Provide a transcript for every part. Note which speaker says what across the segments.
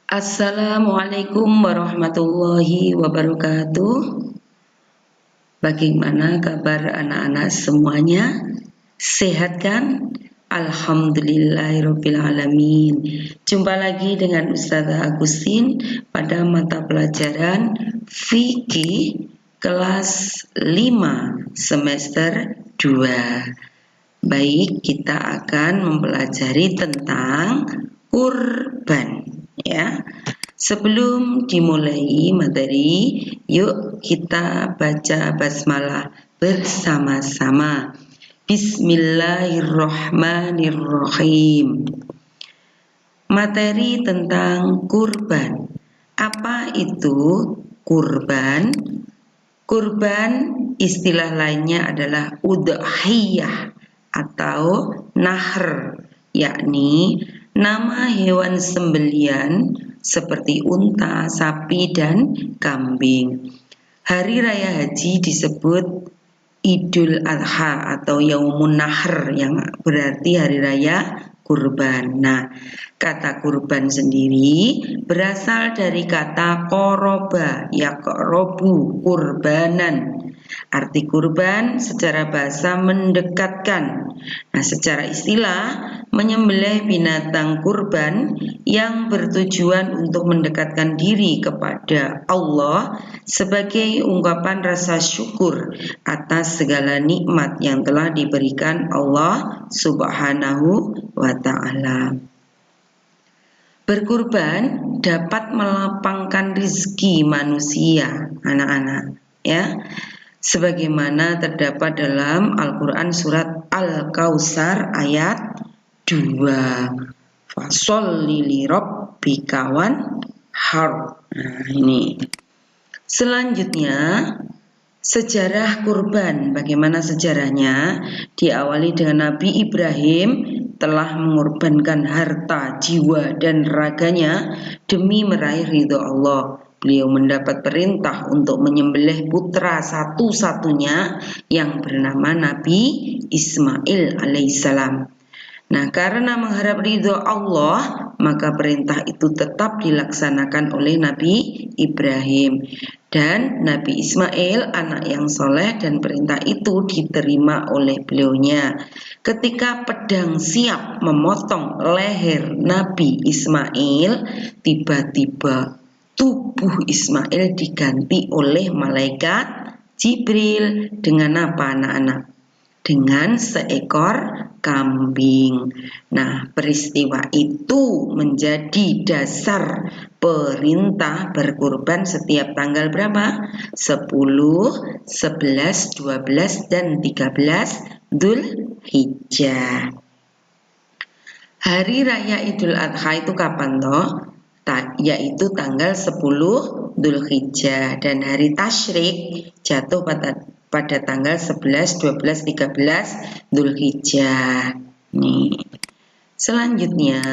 Speaker 1: Assalamualaikum warahmatullahi wabarakatuh. Bagaimana kabar anak-anak semuanya? Sehat kan? Alhamdulillahirabbil alamin. Jumpa lagi dengan Ustazah Agustin pada mata pelajaran fikih kelas 5 semester 2. Baik, kita akan mempelajari tentang kurban. Ya, sebelum dimulai materi, yuk kita baca basmalah bersama-sama. Bismillahirrahmanirrahim. Materi tentang kurban. Apa itu kurban? Kurban istilah lainnya adalah udhiyah atau nahr, yakni nama hewan sembelian seperti unta, sapi, dan kambing. Hari Raya Haji disebut Idul Adha atau Yaumun Nahr yang berarti hari raya kurban. Nah, kata kurban sendiri berasal dari kata koroba, yakrobu, kurbanan. Arti kurban secara bahasa mendekatkan. Nah, secara istilah menyembelih binatang kurban yang bertujuan untuk mendekatkan diri kepada Allah sebagai ungkapan rasa syukur atas segala nikmat yang telah diberikan Allah Subhanahu wa ta'ala. Berkurban dapat melapangkan rezeki manusia, anak-anak, ya. Sebagaimana terdapat dalam Al-Quran surat Al-Kautsar ayat 2. Fasholli li rabbika wanhar. Nah, ini. Selanjutnya, sejarah kurban. Bagaimana sejarahnya? Diawali dengan Nabi Ibrahim telah mengorbankan harta, jiwa, dan raganya demi meraih ridho Allah. Beliau mendapat perintah untuk menyembelih putra satu-satunya yang bernama Nabi Ismail alaihissalam. Nah, karena mengharap ridho Allah, maka perintah itu tetap dilaksanakan oleh Nabi Ibrahim. Dan Nabi Ismail anak yang soleh dan perintah itu diterima oleh beliaunya. Ketika pedang siap memotong leher Nabi Ismail, tiba-tiba tubuh Ismail diganti oleh malaikat Jibril dengan apa, anak-anak? Dengan seekor kambing. Nah, peristiwa itu menjadi dasar perintah berkurban setiap tanggal berapa? 10, 11, 12, dan 13 Dzulhijjah. Hari Raya Idul Adha itu kapan toh? Yaitu tanggal 10 Dzulhijjah, dan hari tasyrik jatuh pada tanggal 11, 12, 13 Dzulhijjah. Nih. Selanjutnya,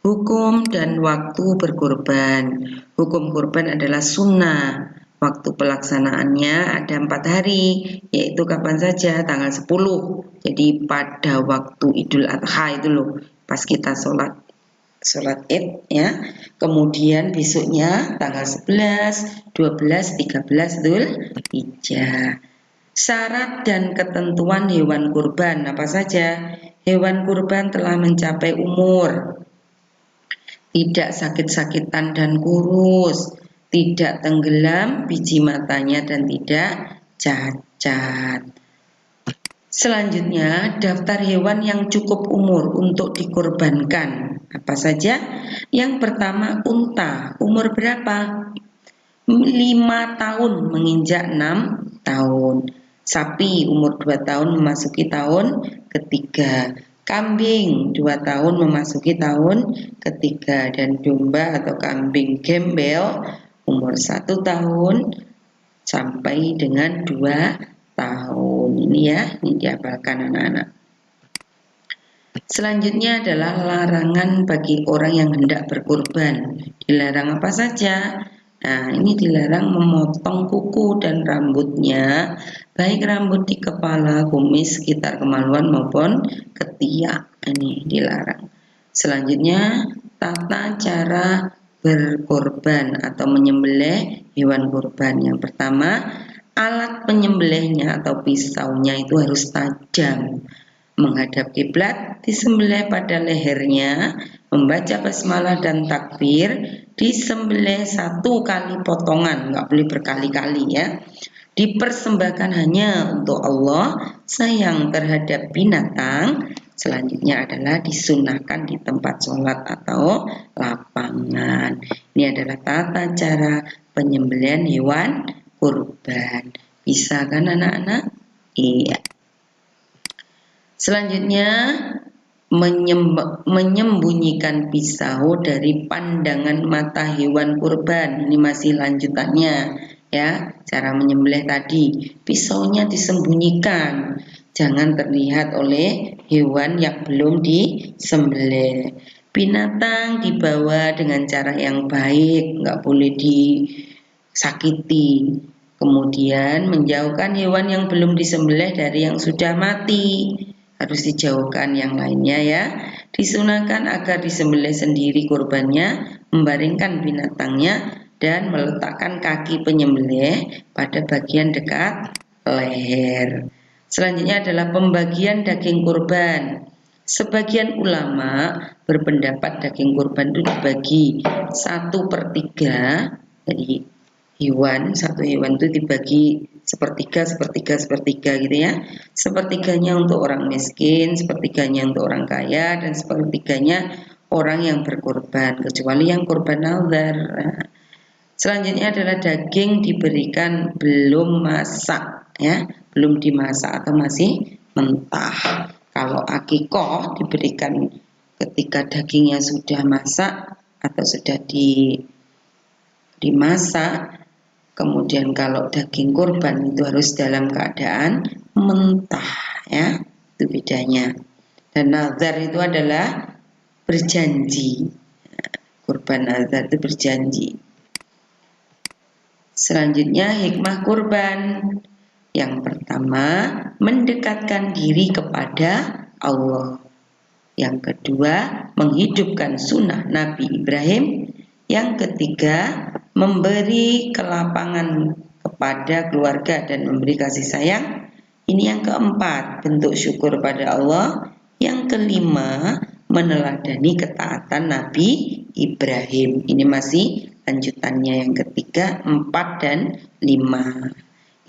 Speaker 1: hukum dan waktu berkurban. Hukum kurban adalah sunnah. Waktu pelaksanaannya ada 4 hari, yaitu kapan saja? Tanggal 10. Jadi pada waktu Idul Adha itu loh, pas kita sholat Id, ya. Kemudian besoknya tanggal 11, 12, 13 Dzulhijjah. Syarat dan ketentuan hewan kurban apa saja? Hewan kurban telah mencapai umur, tidak sakit-sakitan dan kurus, tidak tenggelam biji matanya, dan tidak cacat. Selanjutnya, daftar hewan yang cukup umur untuk dikurbankan. Apa saja? Yang pertama, unta. Umur berapa? 5 tahun menginjak 6 tahun. Sapi umur 2 tahun memasuki tahun ketiga. Kambing 2 tahun memasuki tahun ketiga. Dan domba atau kambing gembel umur 1 tahun sampai dengan 2 tahun. Ini ya, ini dihafalkan anak-anak. Selanjutnya adalah larangan bagi orang yang hendak berkurban. Dilarang apa saja? Nah, ini dilarang memotong kuku dan rambutnya, baik rambut di kepala, kumis, sekitar kemaluan maupun ketiak. Ini dilarang. Selanjutnya, tata cara berkorban atau menyembelih hewan kurban. Yang pertama, alat penyembelihnya atau pisaunya itu harus tajam, menghadap kiblat, disembelih pada lehernya, membaca basmalah dan takbir, disembelih 1 kali potongan, nggak boleh berkali-kali ya. Dipersembahkan hanya untuk Allah, sayang terhadap binatang. Selanjutnya adalah disunahkan di tempat sholat atau lapangan. Ini adalah tata cara penyembelihan hewan kurban. Bisa kan anak-anak? Iya. Selanjutnya, menyembunyikan pisau dari pandangan mata hewan kurban. Ini masih lanjutannya ya. Cara menyembelih tadi, pisaunya disembunyikan, jangan terlihat oleh hewan yang belum disembelih. Binatang dibawa dengan cara yang baik, nggak boleh disakiti. Kemudian menjauhkan hewan yang belum disembelih dari yang sudah mati, harus dijauhkan yang lainnya ya. Disunahkan agar disembelih sendiri kurbannya, membaringkan binatangnya dan meletakkan kaki penyembelih pada bagian dekat leher. Selanjutnya adalah pembagian daging kurban. Sebagian ulama berpendapat daging kurban itu dibagi 1/3, jadi satu hewan itu dibagi sepertiga gitu ya. Sepertiganya untuk orang miskin, sepertiganya untuk orang kaya, dan sepertiganya orang yang berkorban, kecuali yang korban nazar. Selanjutnya adalah daging diberikan belum masak ya, belum dimasak atau masih mentah. Kalau akikoh diberikan ketika dagingnya sudah masak atau sudah dimasak. Kemudian kalau daging kurban itu harus dalam keadaan mentah ya, itu bedanya. Dan nazar itu adalah berjanji. Kurban nazar itu berjanji. Selanjutnya hikmah kurban. Yang pertama, mendekatkan diri kepada Allah. Yang kedua, menghidupkan sunnah Nabi Ibrahim. Yang ketiga, memberi kelapangan kepada keluarga dan memberi kasih sayang. Ini yang keempat, bentuk syukur pada Allah. Yang kelima, meneladani ketaatan Nabi Ibrahim. Ini masih lanjutannya yang ketiga, 4 dan 5.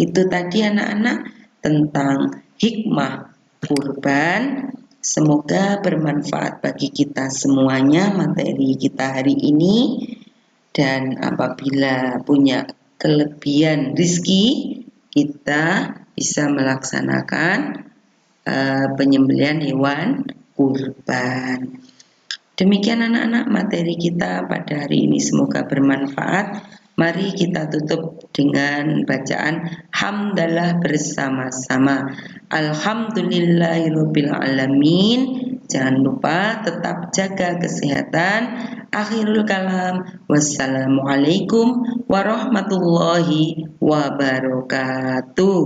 Speaker 1: Itu tadi anak-anak tentang hikmah kurban. Semoga bermanfaat bagi kita semuanya materi kita hari ini. Dan apabila punya kelebihan rizki, kita bisa melaksanakan penyembelihan hewan kurban. Demikian anak-anak materi kita pada hari ini, semoga bermanfaat. Mari kita tutup dengan bacaan hamdalah bersama-sama. Alhamdulillahirabbil alamin. Jangan lupa tetap jaga kesehatan. Akhirul kalam. Wassalamualaikum warahmatullahi wabarakatuh.